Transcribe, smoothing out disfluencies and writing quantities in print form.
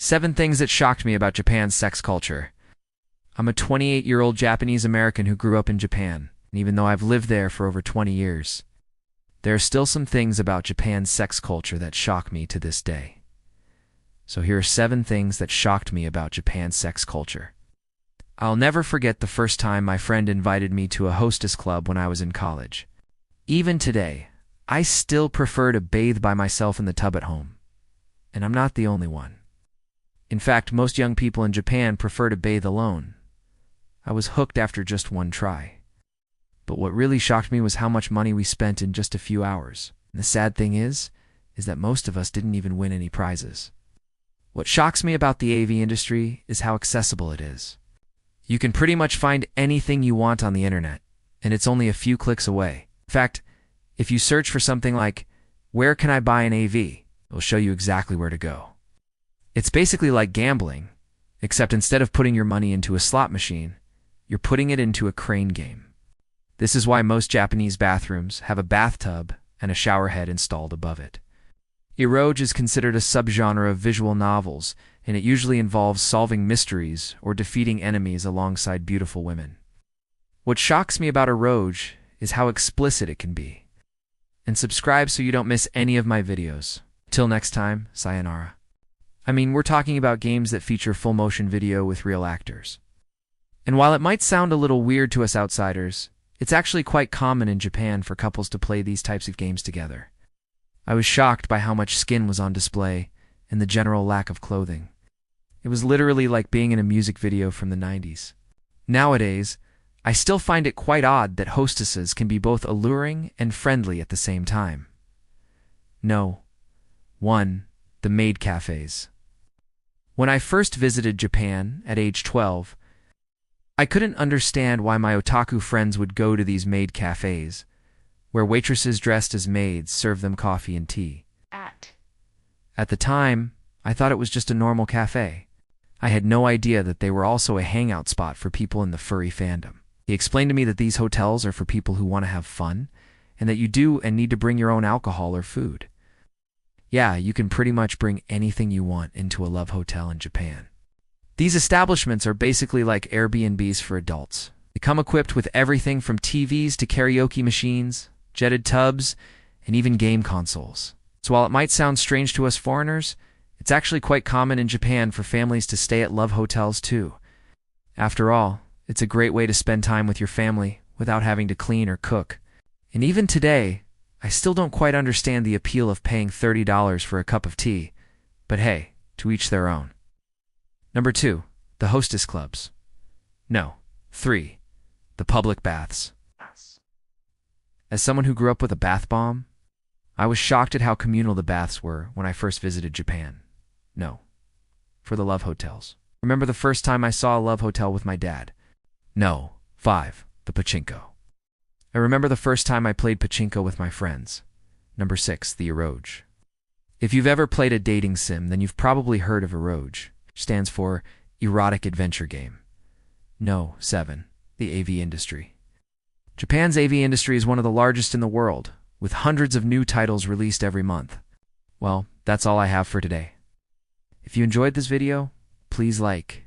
7 things that shocked me about Japan's sex culture. I'm a 28-year-old Japanese American who grew up in Japan, and even though I've lived there for over 20 years, there are still some things about Japan's sex culture that shock me to this day. So here are 7 things that shocked me about Japan's sex culture. I'll never forget the first time my friend invited me to a hostess club when I was in college. Even today, I still prefer to bathe by myself in the tub at home. And I'm not the only one. In fact, most young people in Japan prefer to bathe alone. I was hooked after just one try. But what really shocked me was how much money we spent in just a few hours. And the sad thing is that most of us didn't even win any prizes. What shocks me about the AV industry is how accessible it is. You can pretty much find anything you want on the internet, and it's only a few clicks away. In fact, if you search for something like, "Where can I buy an AV?" it'll show you exactly where to go. It's basically like gambling, except instead of putting your money into a slot machine, you're putting it into a crane game. This is why most Japanese bathrooms have a bathtub and a shower head installed above it. Eroge is considered a subgenre of visual novels, and it usually involves solving mysteries or defeating enemies alongside beautiful women. What shocks me about Eroge is how explicit it can be. And subscribe so you don't miss any of my videos. Till next time, sayonara. I mean, we're talking about games that feature full motion video with real actors. And while it might sound a little weird to us outsiders, it's actually quite common in Japan for couples to play these types of games together. I was shocked by how much skin was on display and the general lack of clothing. It was literally like being in a music video from the 90s. Nowadays, I still find it quite odd that hostesses can be both alluring and friendly at the same time. No. 1. The maid cafes. When I first visited Japan at age 12, I couldn't understand why my otaku friends would go to these maid cafes, where waitresses dressed as maids serve them coffee and tea. At the time, I thought it was just a normal cafe. I had no idea that they were also a hangout spot for people in the furry fandom. He explained to me that these hotels are for people who want to have fun, and that you do and need to bring your own alcohol or food. Yeah, you can pretty much bring anything you want into a love hotel in Japan. These establishments are basically like Airbnbs for adults. They come equipped with everything from TVs to karaoke machines, jetted tubs, and even game consoles. So while it might sound strange to us foreigners, it's actually quite common in Japan for families to stay at love hotels too. After all, it's a great way to spend time with your family without having to clean or cook. And even today, I still don't quite understand the appeal of paying $30 for a cup of tea. But hey, to each their own. Number 2, the hostess clubs. No. 3, the public baths. As someone who grew up with a bath bomb, I was shocked at how communal the baths were when I first visited Japan. No. For the love hotels. Remember the first time I saw a love hotel with my dad? No. 5, the pachinko. I remember the first time I played pachinko with my friends. Number 6, the Eroge. If you've ever played a dating sim, then you've probably heard of Eroge. Stands for Erotic Adventure Game. No. 7, the AV industry. Japan's AV industry is one of the largest in the world, with hundreds of new titles released every month. Well, that's all I have for today. If you enjoyed this video, please like